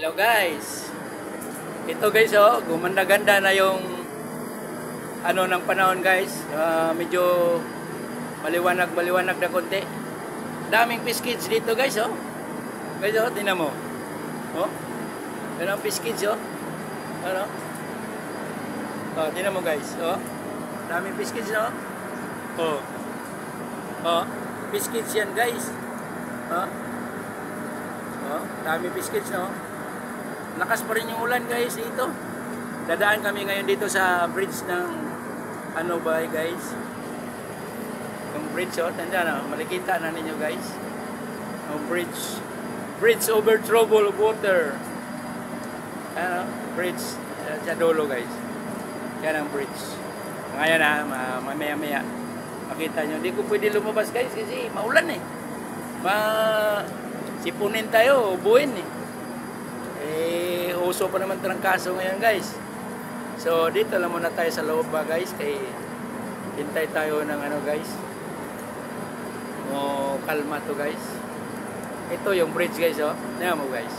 Hello guys. Ito guys gumanda-ganda na yung ng panahon guys. Medyo maliwanag na konti. Daming fish kids dito guys Guys tingnan mo. Yan ang fish kids Ano? Tingnan mo guys Daming fish kids fish kids yan guys. Dami biscuits lakas pa rin yung ulan guys dito. Dadaan kami ngayon dito sa bridge ng guys. Yung bridge tanda makikita na ninyo guys. Yung bridge over troubled water. Bridge sa dulo guys. Yan ang bridge. Ngayon mamaya makita nyo. Hindi ko pwede lumabas guys kasi maulan sipunin tayo, ubuin uso pa naman trangkaso ngayon guys. So dito lang muna tayo sa loob guys, kay hintay tayo ng guys. Kalma to guys. Ito yung bridge guys tingnan mo guys.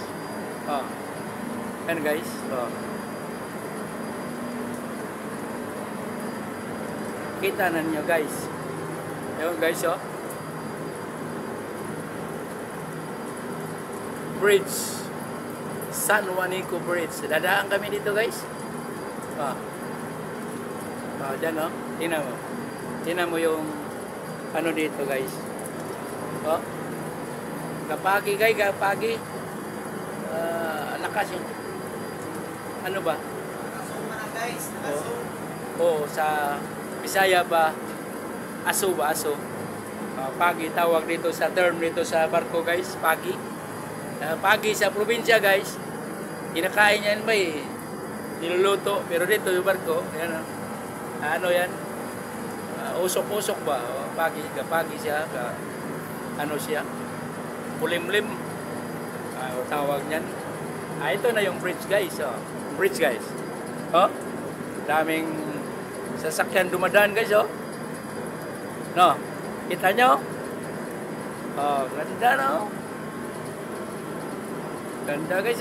Yan guys. Kita na niyo guys. Yan guys Bridge, San Juanico Bridge. Dadaan kami dito guys. Dyan tingnan mo yung dito guys. Kapagi guys, kapagi. Lakas yun. Ano ba? Guys, sa Bisaya ba? Aso ba? Aso. Pagi tawag dito sa term dito sa barko guys, pagi. Pagi sa probinsya guys, kinakain yan niluluto, pero dito yung barko yan yan usok-usok ba pagi siya siya pulimlim tawag niyan. Ito na yung bridge guys bridge guys daming sasakyan dumadaan guys kita nyo ganda ganda guys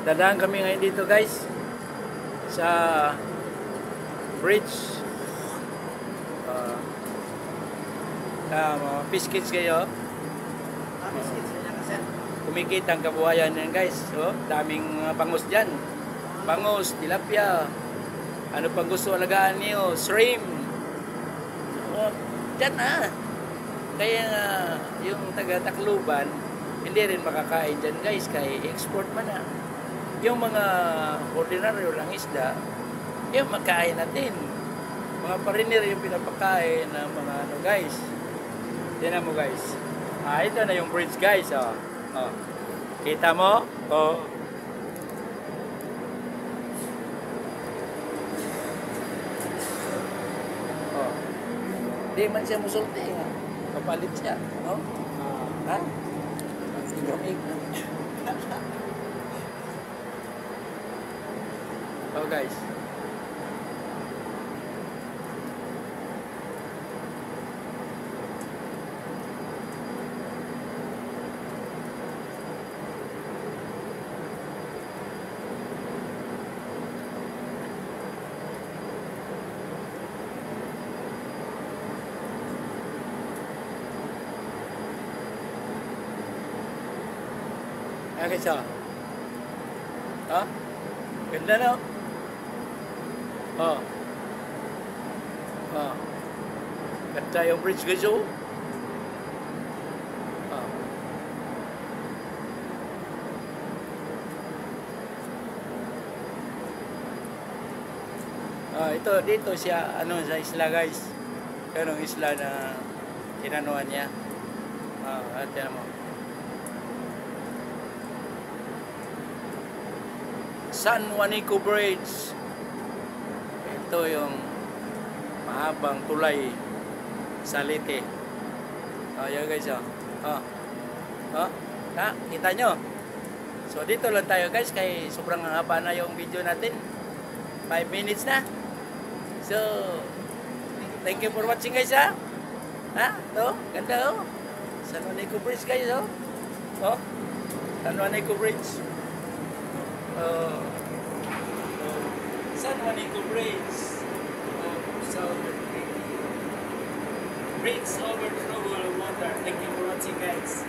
dadaan kami ngayon dito guys sa bridge. Mga fish kids kayo kumikita ang kabuhayan yan guys. Daming bangus dyan, bangus, tilapia, ano pang gusto alagaan niyo, shrimp dyan kaya yung taga-Tacloban hindi rin makakain dyan guys, kaya export man yung mga ordinaryo lang isda yung makain natin, mga pariner yung pinapakain ng mga guys. Yan mo guys. Ito na yung bridge guys kita mo di man siya musulti kapalit siya guys guys ganda na ganda yung bridge guys ito dito siya sa isla guys. Anong isla na tinanuan niya at yan mo San Juanico Bridge. Ito yung mahabang tulay sa Leyte. Yan guys kita nyo. So dito lang tayo guys, kay sobrang haba na yung video natin, 5 minutes na. So thank you for watching guys Ito, ganda San Juanico Bridge guys Oh, San Juanico Bridge. San Juanico Bridge. Southern Bridge over troubled water. Thank you for watching, guys.